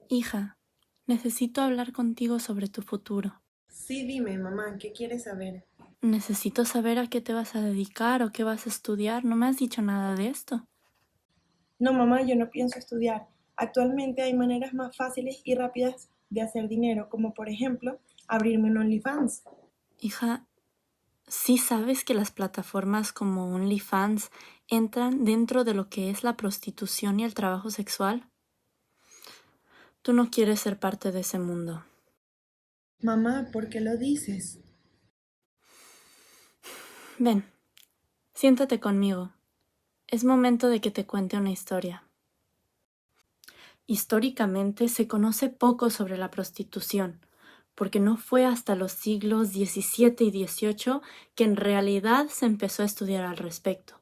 Hija, necesito hablar contigo sobre tu futuro. Sí, dime, mamá, ¿qué quieres saber? Necesito saber a qué te vas a dedicar o qué vas a estudiar. No me has dicho nada de esto. No, mamá, yo no pienso estudiar. Actualmente hay maneras más fáciles y rápidas de hacer dinero, como por ejemplo abrirme un OnlyFans. Hija, ¿sí sabes que las plataformas como OnlyFans entran dentro de lo que es la prostitución y el trabajo sexual? Tú no quieres ser parte de ese mundo. Mamá, ¿por qué lo dices? Ven, siéntate conmigo. Es momento de que te cuente una historia. Históricamente se conoce poco sobre la prostitución, porque no fue hasta los siglos XVII y XVIII que en realidad se empezó a estudiar al respecto.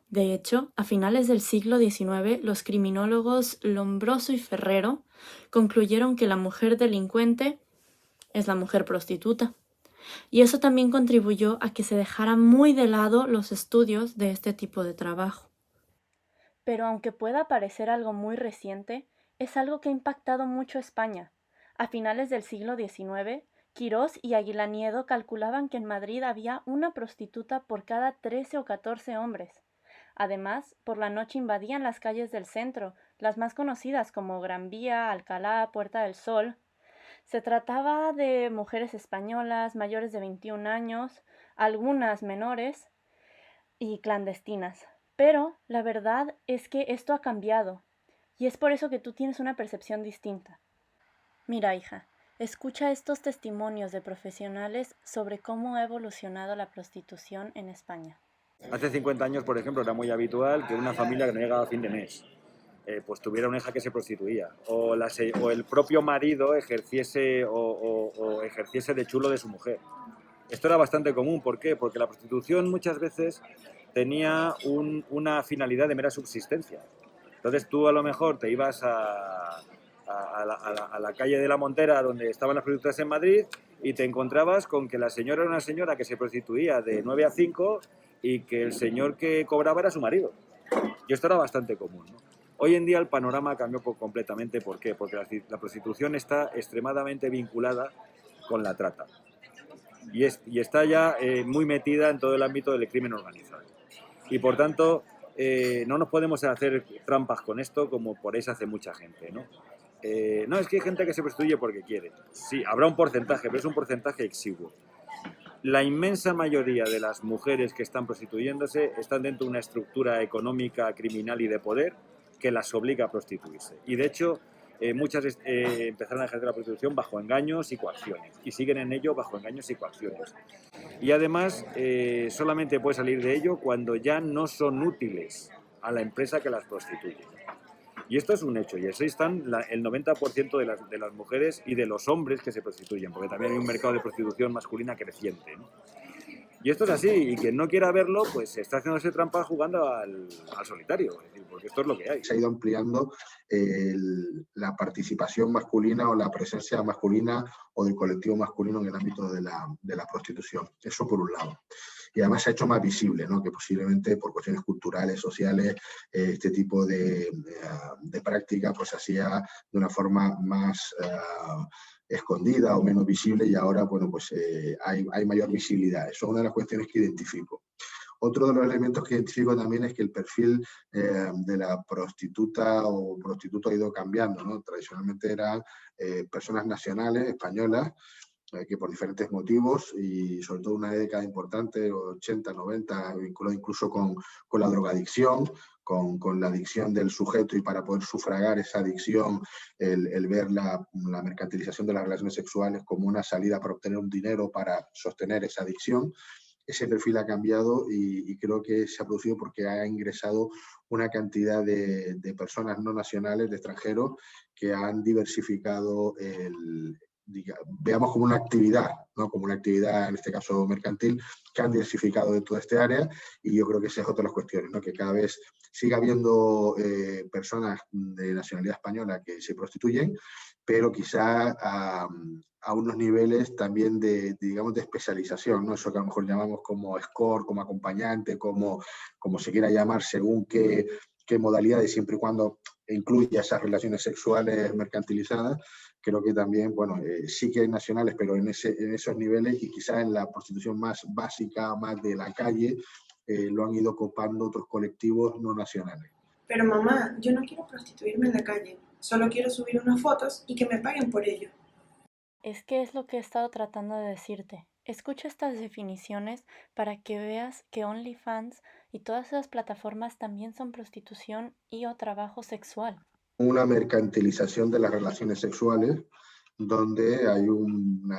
De hecho, a finales del siglo XIX, los criminólogos Lombroso y Ferrero concluyeron que la mujer delincuente es la mujer prostituta. Y eso también contribuyó a que se dejara muy de lado los estudios de este tipo de trabajo. Pero aunque pueda parecer algo muy reciente, es algo que ha impactado mucho a España. A finales del siglo XIX, Quirós y Aguilaniedo calculaban que en Madrid había una prostituta por cada 13 o 14 hombres. Además, por la noche invadían las calles del centro, las más conocidas como Gran Vía, Alcalá, Puerta del Sol. Se trataba de mujeres españolas mayores de 21 años, algunas menores, y clandestinas. Pero la verdad es que esto ha cambiado y es por eso que tú tienes una percepción distinta. Mira, hija, escucha estos testimonios de profesionales sobre cómo ha evolucionado la prostitución en España. Hace 50 años, por ejemplo, era muy habitual que una familia que no llegaba a fin de mes pues tuviera una hija que se prostituía o el propio marido ejerciese o ejerciese de chulo de su mujer. Esto era bastante común. ¿Por qué? Porque la prostitución muchas veces tenía una finalidad de mera subsistencia. Entonces tú a lo mejor te ibas a la calle de la Montera, donde estaban las prostitutas en Madrid, y te encontrabas con que la señora era una señora que se prostituía de 9 a 5 y que el señor que cobraba era su marido. Y esto era bastante común, ¿no? Hoy en día el panorama cambió completamente. ¿Por qué? Porque la prostitución está extremadamente vinculada con la trata y está ya muy metida en todo el ámbito del crimen organizado. Y por tanto, no nos podemos hacer trampas con esto como por eso hace mucha gente, ¿no? No, es que hay gente que se prostituye porque quiere. Sí, habrá un porcentaje, pero es un porcentaje exiguo. La inmensa mayoría de las mujeres que están prostituyéndose están dentro de una estructura económica, criminal y de poder que las obliga a prostituirse. Y de hecho, muchas empezaron a ejercer la prostitución bajo engaños y coacciones y siguen en ello bajo engaños y coacciones. Y además, solamente puede salir de ello cuando ya no son útiles a la empresa que las prostituye. Y esto es un hecho, y así están el 90% de las mujeres y de los hombres que se prostituyen, porque también hay un mercado de prostitución masculina creciente, ¿no? Y esto es así, y quien no quiera verlo, pues está haciéndose trampa jugando al solitario, es decir, porque esto es lo que hay. Se ha ido ampliando la participación masculina o la presencia masculina o del colectivo masculino en el ámbito de la prostitución. Eso por un lado. Y además se ha hecho más visible, ¿no? Que posiblemente por cuestiones culturales, sociales, este tipo de práctica pues se hacía de una forma más escondida o menos visible, y ahora bueno, pues, hay mayor visibilidad. Eso es una de las cuestiones que identifico. Otro de los elementos que identifico también es que el perfil de la prostituta o prostituto ha ido cambiando, ¿no? Tradicionalmente eran personas nacionales, españolas, que por diferentes motivos, y sobre todo una década importante, 80, 90, vinculado incluso con la drogadicción, con la adicción del sujeto, y para poder sufragar esa adicción, el ver la mercantilización de las relaciones sexuales como una salida para obtener un dinero para sostener esa adicción. Ese perfil ha cambiado y creo que se ha producido porque ha ingresado una cantidad de personas no nacionales, de extranjeros, que han diversificado veamos como una actividad, ¿no? Como una actividad, en este caso mercantil, que han diversificado de toda esta área. Y yo creo que esa es otra de las cuestiones, ¿no? Que cada vez siga habiendo personas de nacionalidad española que se prostituyen, pero quizá a unos niveles también digamos, de especialización, ¿no? Eso que a lo mejor llamamos como escort, como acompañante, como se quiera llamar, según qué modalidades, siempre y cuando incluya esas relaciones sexuales mercantilizadas, creo que también, bueno, sí que hay nacionales, pero en esos niveles y quizás en la prostitución más básica, más de la calle, lo han ido copando otros colectivos no nacionales. Pero mamá, yo no quiero prostituirme en la calle, solo quiero subir unas fotos y que me paguen por ello. Es que es lo que he estado tratando de decirte. Escucha estas definiciones para que veas que OnlyFans y todas esas plataformas también son prostitución y o trabajo sexual. Una mercantilización de las relaciones sexuales donde hay un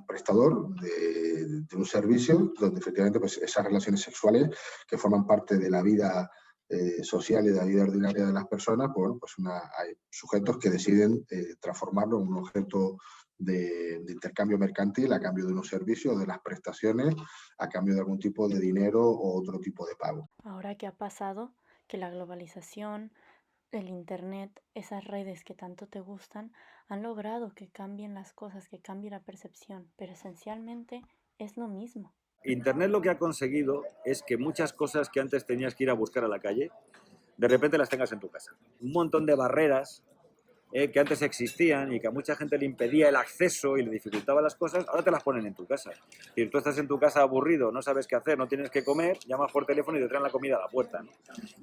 prestador de un servicio, donde efectivamente pues, esas relaciones sexuales que forman parte de la vida social y de la vida ordinaria de las personas, bueno, pues hay sujetos que deciden transformarlo en un objeto de intercambio mercantil a cambio de unos servicios, de las prestaciones, a cambio de algún tipo de dinero o otro tipo de pago. Ahora que ha pasado, que la globalización, el Internet, esas redes que tanto te gustan, han logrado que cambien las cosas, que cambie la percepción, pero esencialmente es lo mismo. Internet lo que ha conseguido es que muchas cosas que antes tenías que ir a buscar a la calle, de repente las tengas en tu casa. Un montón de barreras que antes existían y que a mucha gente le impedía el acceso y le dificultaba las cosas, ahora te las ponen en tu casa. Es decir, tú estás en tu casa aburrido, no sabes qué hacer, no tienes qué comer, llamas por teléfono y te traen la comida a la puerta, ¿no?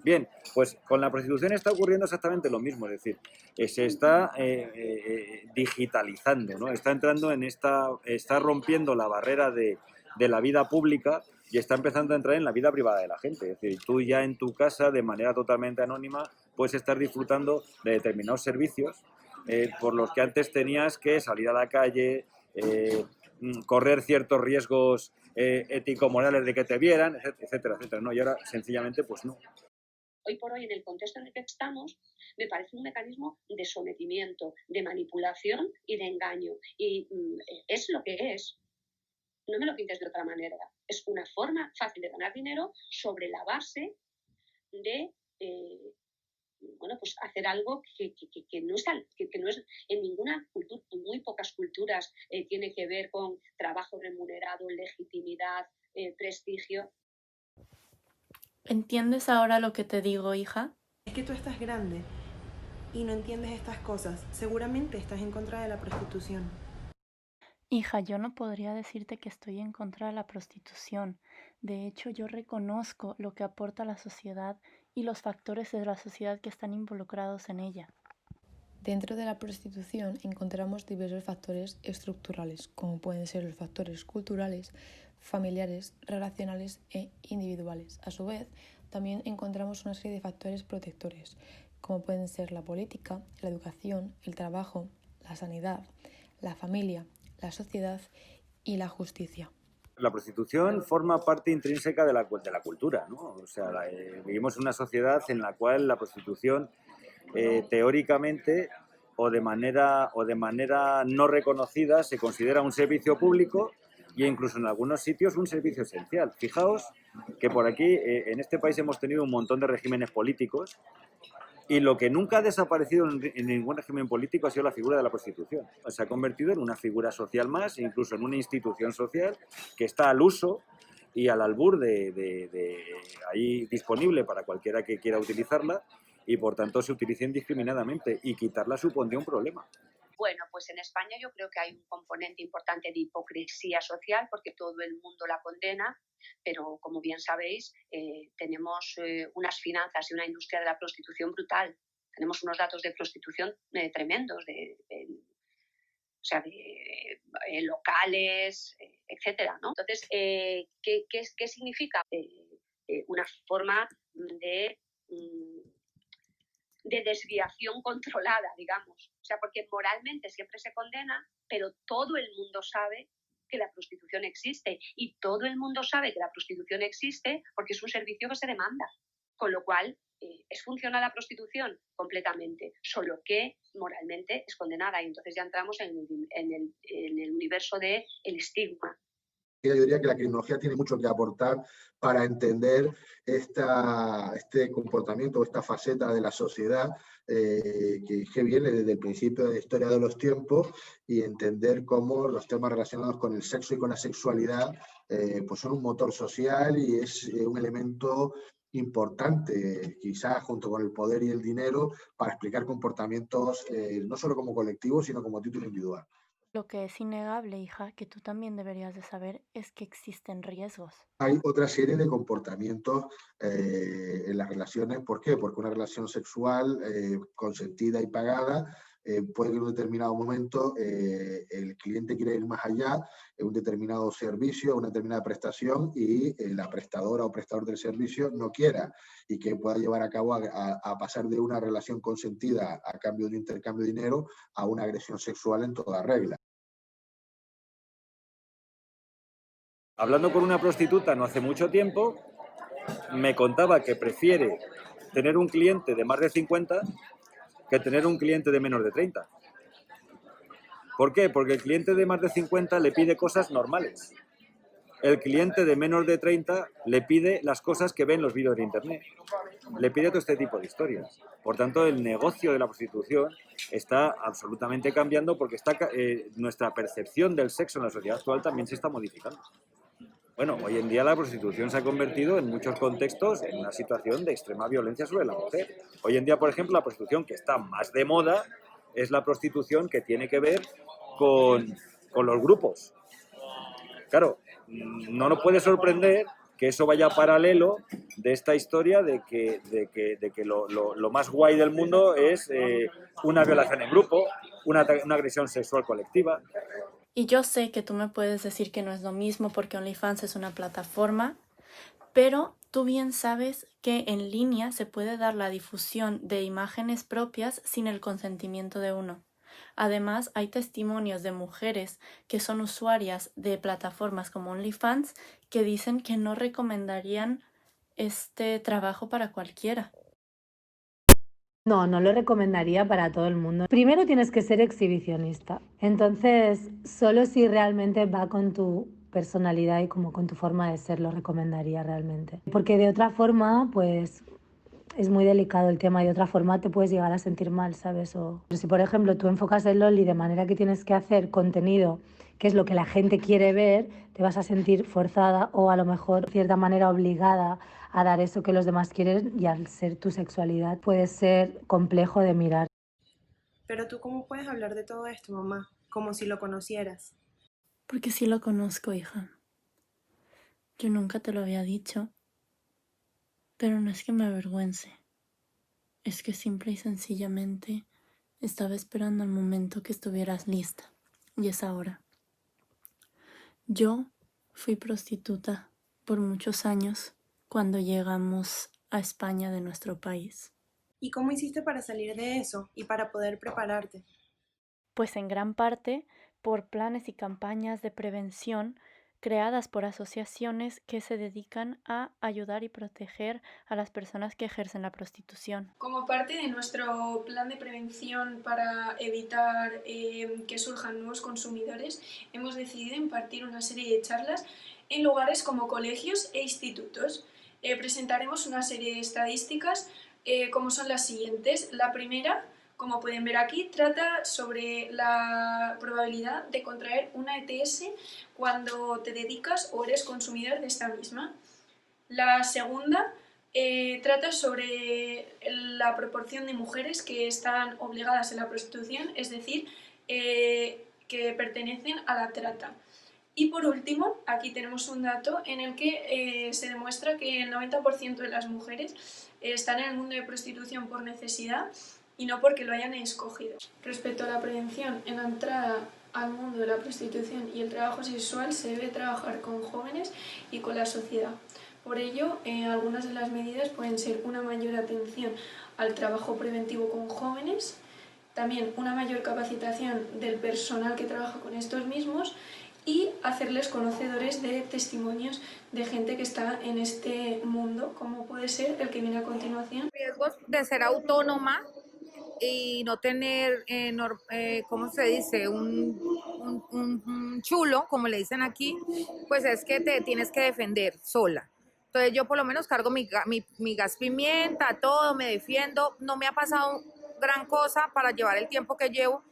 Bien, pues con la prostitución está ocurriendo exactamente lo mismo, es decir, se está digitalizando, ¿no? Está entrando en está rompiendo la barrera de la vida pública y está empezando a entrar en la vida privada de la gente. Es decir, tú ya en tu casa, de manera totalmente anónima, puedes estar disfrutando de determinados servicios por los que antes tenías que salir a la calle, correr ciertos riesgos ético-morales de que te vieran, etcétera, etcétera, ¿no? Y ahora, sencillamente, pues no. Hoy por hoy, en el contexto en el que estamos, me parece un mecanismo de sometimiento, de manipulación y de engaño. Y es lo que es. No me lo pintes de otra manera. Es una forma fácil de ganar dinero sobre la base de bueno, pues hacer algo que no es en ninguna cultura, en muy pocas culturas tiene que ver con trabajo remunerado, legitimidad, prestigio. ¿Entiendes ahora lo que te digo, hija? Es que tú estás grande y no entiendes estas cosas. Seguramente estás en contra de la prostitución. Hija, yo no podría decirte que estoy en contra de la prostitución. De hecho, yo reconozco lo que aporta a la sociedad y los factores de la sociedad que están involucrados en ella. Dentro de la prostitución encontramos diversos factores estructurales, como pueden ser los factores culturales, familiares, relacionales e individuales. A su vez, también encontramos una serie de factores protectores, como pueden ser la política, la educación, el trabajo, la sanidad, la familia, la sociedad y la justicia. La prostitución forma parte intrínseca de la cultura, ¿no? O sea, vivimos en una sociedad en la cual la prostitución teóricamente o de manera no reconocida se considera un servicio público e incluso en algunos sitios un servicio esencial. Fijaos que por aquí, en este país, hemos tenido un montón de regímenes políticos y lo que nunca ha desaparecido en ningún régimen político ha sido la figura de la prostitución. Se ha convertido en una figura social más, incluso en una institución social que está al uso y al albur ahí disponible para cualquiera que quiera utilizarla y por tanto se utiliza indiscriminadamente y quitarla supondría un problema. Bueno, pues en España yo creo que hay un componente importante de hipocresía social porque todo el mundo la condena, pero como bien sabéis, tenemos unas finanzas y una industria de la prostitución brutal. Tenemos unos datos de prostitución tremendos, de locales, etcétera, ¿no? Entonces, ¿qué significa? Una forma de desviación controlada, digamos. O sea, porque moralmente siempre se condena, pero todo el mundo sabe que la prostitución existe y todo el mundo sabe que la prostitución existe porque es un servicio que se demanda. Con lo cual, es funcional la prostitución completamente, solo que moralmente es condenada y entonces ya entramos en el universo del estigma. Yo diría que la criminología tiene mucho que aportar para entender este comportamiento, esta faceta de la sociedad que viene desde el principio de la historia de los tiempos y entender cómo los temas relacionados con el sexo y con la sexualidad pues son un motor social y es un elemento importante, quizás junto con el poder y el dinero, para explicar comportamientos no solo como colectivo, sino como título individual. Lo que es innegable, hija, que tú también deberías de saber, es que existen riesgos. Hay otra serie de comportamientos en las relaciones. ¿Por qué? Porque una relación sexual consentida y pagada puede que en un determinado momento el cliente quiera ir más allá en un determinado servicio, una determinada prestación y la prestadora o prestador del servicio no quiera y que pueda llevar a cabo a pasar de una relación consentida a cambio de un intercambio de dinero a una agresión sexual en toda regla. Hablando con una prostituta no hace mucho tiempo, me contaba que prefiere tener un cliente de más de 50 que tener un cliente de menos de 30. ¿Por qué? Porque el cliente de más de 50 le pide cosas normales. El cliente de menos de 30 le pide las cosas que ve en los vídeos de internet. Le pide todo este tipo de historias. Por tanto, el negocio de la prostitución está absolutamente cambiando porque nuestra percepción del sexo en la sociedad actual también se está modificando. Bueno, hoy en día la prostitución se ha convertido en muchos contextos en una situación de extrema violencia sobre la mujer. Hoy en día, por ejemplo, la prostitución que está más de moda es la prostitución que tiene que ver con los grupos. Claro, no nos puede sorprender que eso vaya paralelo de esta historia de que lo más guay del mundo es una violación en grupo, una agresión sexual colectiva. Y yo sé que tú me puedes decir que no es lo mismo porque OnlyFans es una plataforma, pero tú bien sabes que en línea se puede dar la difusión de imágenes propias sin el consentimiento de uno. Además, hay testimonios de mujeres que son usuarias de plataformas como OnlyFans que dicen que no recomendarían este trabajo para cualquiera. No, no lo recomendaría para todo el mundo. Primero tienes que ser exhibicionista. Entonces, solo si realmente va con tu personalidad y como con tu forma de ser, lo recomendaría realmente. Porque de otra forma, pues es muy delicado el tema. De otra forma te puedes llegar a sentir mal, ¿sabes? O si, por ejemplo, tú enfocas el Only de manera que tienes que hacer contenido, que es lo que la gente quiere ver, te vas a sentir forzada o a lo mejor de cierta manera obligada a dar eso que los demás quieren y al ser tu sexualidad puede ser complejo de mirar. Pero tú, ¿cómo puedes hablar de todo esto, mamá? Como si lo conocieras. Porque sí lo conozco, hija. Yo nunca te lo había dicho, pero no es que me avergüence. Es que simple y sencillamente estaba esperando el momento que estuvieras lista. Y es ahora. Yo fui prostituta por muchos años cuando llegamos a España de nuestro país. ¿Y cómo hiciste para salir de eso y para poder prepararte? Pues en gran parte por planes y campañas de prevención creadas por asociaciones que se dedican a ayudar y proteger a las personas que ejercen la prostitución. Como parte de nuestro plan de prevención para evitar que surjan nuevos consumidores, hemos decidido impartir una serie de charlas en lugares como colegios e institutos. Presentaremos una serie de estadísticas como son las siguientes. La primera, como pueden ver aquí, trata sobre la probabilidad de contraer una ETS cuando te dedicas o eres consumidor de esta misma. La segunda trata sobre la proporción de mujeres que están obligadas a la prostitución, es decir, que pertenecen a la trata. Y por último, aquí tenemos un dato en el que se demuestra que el 90% de las mujeres están en el mundo de prostitución por necesidad y no porque lo hayan escogido. Respecto a la prevención en la entrada al mundo de la prostitución y el trabajo sexual, se debe trabajar con jóvenes y con la sociedad. Por ello, algunas de las medidas pueden ser una mayor atención al trabajo preventivo con jóvenes, también una mayor capacitación del personal que trabaja con estos mismos y hacerles conocedores de testimonios de gente que está en este mundo, como puede ser el que viene a continuación. Riesgos de ser autónoma y no tener, ¿cómo se dice? Un chulo, como le dicen aquí, pues es que te tienes que defender sola. Entonces yo por lo menos cargo mi gas pimienta, todo, me defiendo. No me ha pasado gran cosa para llevar el tiempo que llevo,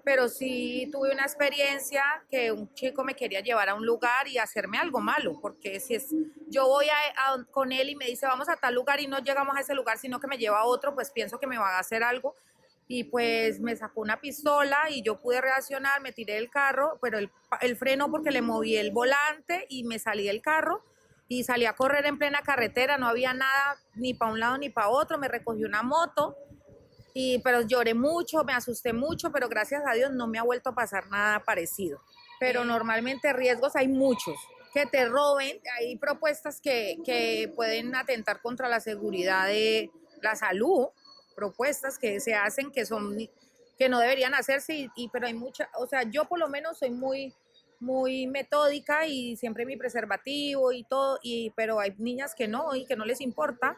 pero sí tuve una experiencia que un chico me quería llevar a un lugar y hacerme algo malo, porque si es, yo voy con él y me dice vamos a tal lugar y no llegamos a ese lugar, sino que me lleva a otro, pues pienso que me va a hacer algo. Y pues me sacó una pistola y yo pude reaccionar, me tiré del carro, pero el freno porque le moví el volante y me salí del carro y salí a correr en plena carretera, no había nada ni para un lado ni para otro, me recogió una moto, pero lloré mucho, me asusté mucho, pero gracias a Dios no me ha vuelto a pasar nada parecido. Pero normalmente riesgos hay muchos, que te roben, hay propuestas que pueden atentar contra la seguridad de la salud, propuestas que se hacen que no deberían hacerse, pero hay mucha, o sea, yo por lo menos soy muy metódica y siempre mi preservativo y todo, pero hay niñas que no y que no les importa,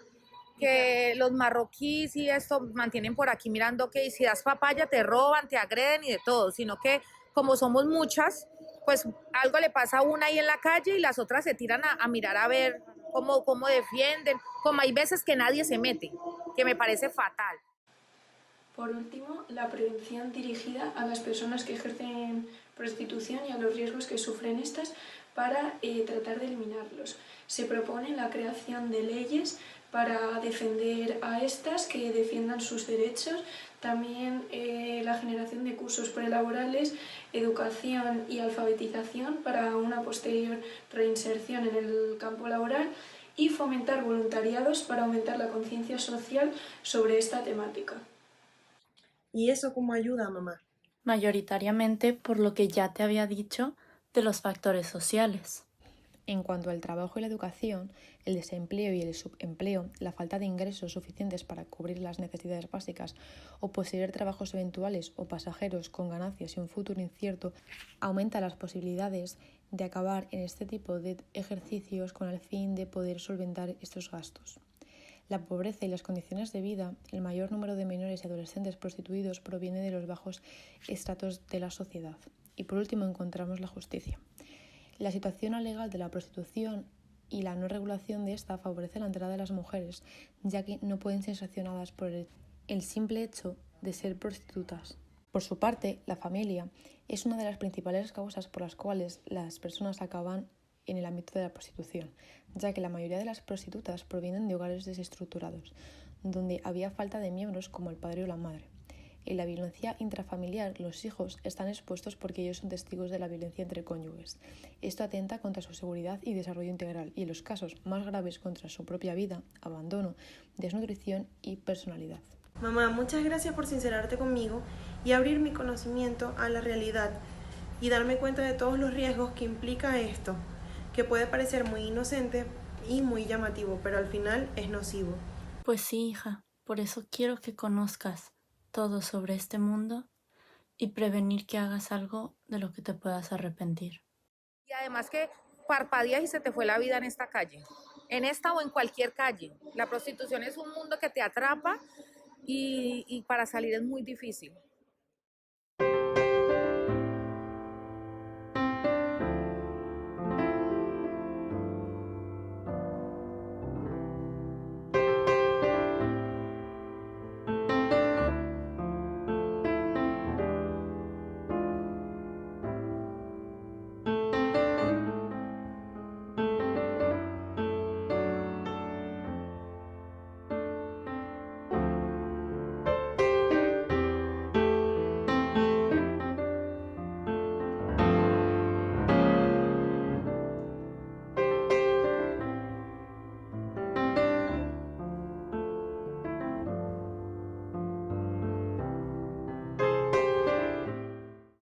que los marroquíes y esto mantienen por aquí mirando que si das papaya te roban, te agreden y de todo, sino que como somos muchas, pues algo le pasa a una ahí en la calle y las otras se tiran a mirar a ver cómo defienden, como hay veces que nadie se mete, que me parece fatal. Por último, la prevención dirigida a las personas que ejercen prostitución y a los riesgos que sufren estas para tratar de eliminarlos. Se propone la creación de leyes para defender a estas, que defiendan sus derechos, también la generación de cursos prelaborales, educación y alfabetización para una posterior reinserción en el campo laboral y fomentar voluntariados para aumentar la conciencia social sobre esta temática. ¿Y eso cómo ayuda, mamá? Mayoritariamente por lo que ya te había dicho de los factores sociales. En cuanto al trabajo y la educación, el desempleo y el subempleo, la falta de ingresos suficientes para cubrir las necesidades básicas o poseer trabajos eventuales o pasajeros con ganancias y un futuro incierto, aumenta las posibilidades de acabar en este tipo de ejercicios con el fin de poder solventar estos gastos. La pobreza y las condiciones de vida, el mayor número de menores y adolescentes prostituidos proviene de los bajos estratos de la sociedad. Y por último encontramos la justicia. La situación legal de la prostitución y la no regulación de esta favorece la entrada de las mujeres, ya que no pueden ser sancionadas por el simple hecho de ser prostitutas. Por su parte, la familia es una de las principales causas por las cuales las personas acaban en el ámbito de la prostitución, ya que la mayoría de las prostitutas provienen de hogares desestructurados, donde había falta de miembros como el padre o la madre. En la violencia intrafamiliar, los hijos están expuestos porque ellos son testigos de la violencia entre cónyuges. Esto atenta contra su seguridad y desarrollo integral, y en los casos más graves contra su propia vida, abandono, desnutrición y personalidad. Mamá, muchas gracias por sincerarte conmigo y abrir mi conocimiento a la realidad y darme cuenta de todos los riesgos que implica esto, que puede parecer muy inocente y muy llamativo, pero al final es nocivo. Pues sí, hija, por eso quiero que conozcas todo sobre este mundo y prevenir que hagas algo de lo que te puedas arrepentir. Y además que parpadeas y se te fue la vida en esta calle, en esta o en cualquier calle. La prostitución es un mundo que te atrapa y para salir es muy difícil.